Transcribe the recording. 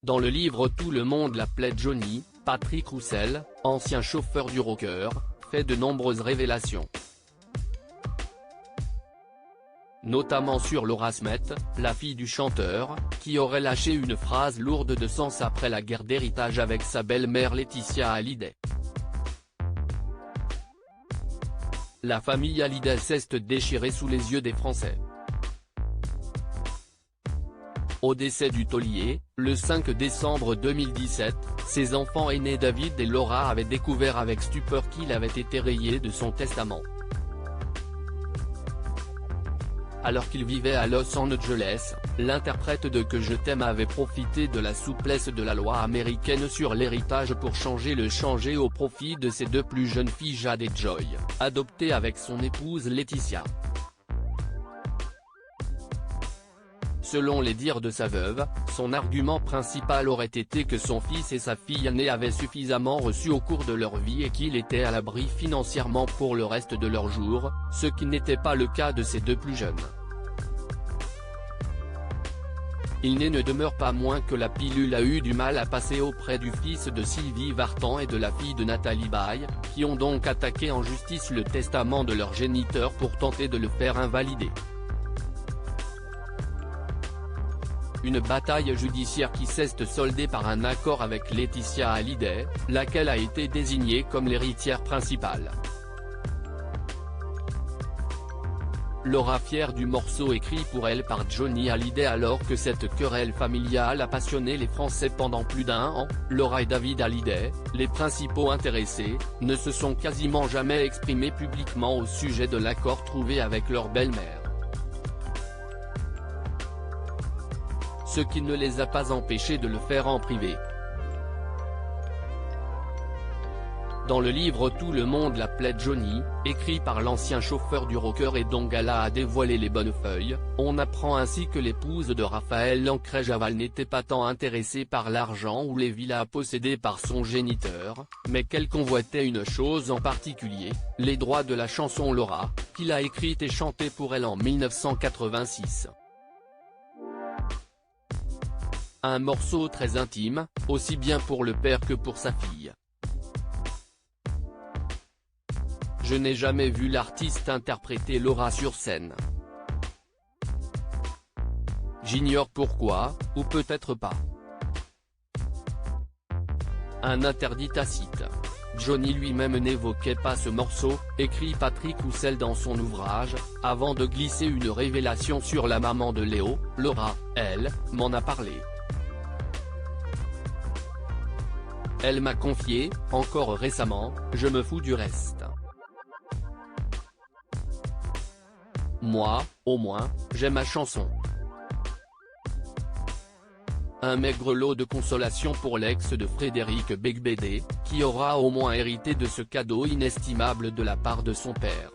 Dans le livre Tout le monde l'appelait Johnny, Patrick Roussel, ancien chauffeur du rocker, fait de nombreuses révélations. Notamment sur Laura Smet, la fille du chanteur, qui aurait lâché une phrase lourde de sens après la guerre d'héritage avec sa belle-mère Laetitia Hallyday. La famille Hallyday s'est déchirée sous les yeux des Français. Au décès du taulier, le 5 décembre 2017, ses enfants aînés David et Laura avaient découvert avec stupeur qu'il avait été rayé de son testament. Alors qu'il vivait à Los Angeles, l'interprète de Que je t'aime avait profité de la souplesse de la loi américaine sur l'héritage pour changer au profit de ses deux plus jeunes filles Jade et Joy, adoptées avec son épouse Laetitia. Selon les dires de sa veuve, son argument principal aurait été que son fils et sa fille aînée avaient suffisamment reçu au cours de leur vie et qu'il était à l'abri financièrement pour le reste de leurs jours, ce qui n'était pas le cas de ses deux plus jeunes. Il ne demeure pas moins que la pilule a eu du mal à passer auprès du fils de Sylvie Vartan et de la fille de Nathalie Baye, qui ont donc attaqué en justice le testament de leur géniteur pour tenter de le faire invalider. Une bataille judiciaire qui s'est soldée par un accord avec Laetitia Hallyday, laquelle a été désignée comme l'héritière principale. Laura fière du morceau écrit pour elle par Johnny Hallyday. Alors que cette querelle familiale a passionné les Français pendant plus d'un an, Laura et David Hallyday, les principaux intéressés, ne se sont quasiment jamais exprimés publiquement au sujet de l'accord trouvé avec leur belle-mère. Ce qui ne les a pas empêchés de le faire en privé. Dans le livre Tout le monde l'appelait Johnny, écrit par l'ancien chauffeur du rocker et dont Gala a dévoilé les bonnes feuilles, on apprend ainsi que l'épouse de Raphaël Lancret-Javal n'était pas tant intéressée par l'argent ou les villas possédées par son géniteur, mais qu'elle convoitait une chose en particulier, les droits de la chanson Laura, qu'il a écrite et chantée pour elle en 1986. Un morceau très intime, aussi bien pour le père que pour sa fille. Je n'ai jamais vu l'artiste interpréter Laura sur scène. J'ignore pourquoi, ou peut-être pas. Un interdit tacite. Johnny lui-même n'évoquait pas ce morceau, écrit Patrick Roussel dans son ouvrage, avant de glisser une révélation sur la maman de Léo. Laura, elle, m'en a parlé. Elle m'a confié, encore récemment, je me fous du reste. Moi, au moins, j'ai ma chanson. Un maigre lot de consolation pour l'ex de Frédéric Beigbeder, qui aura au moins hérité de ce cadeau inestimable de la part de son père.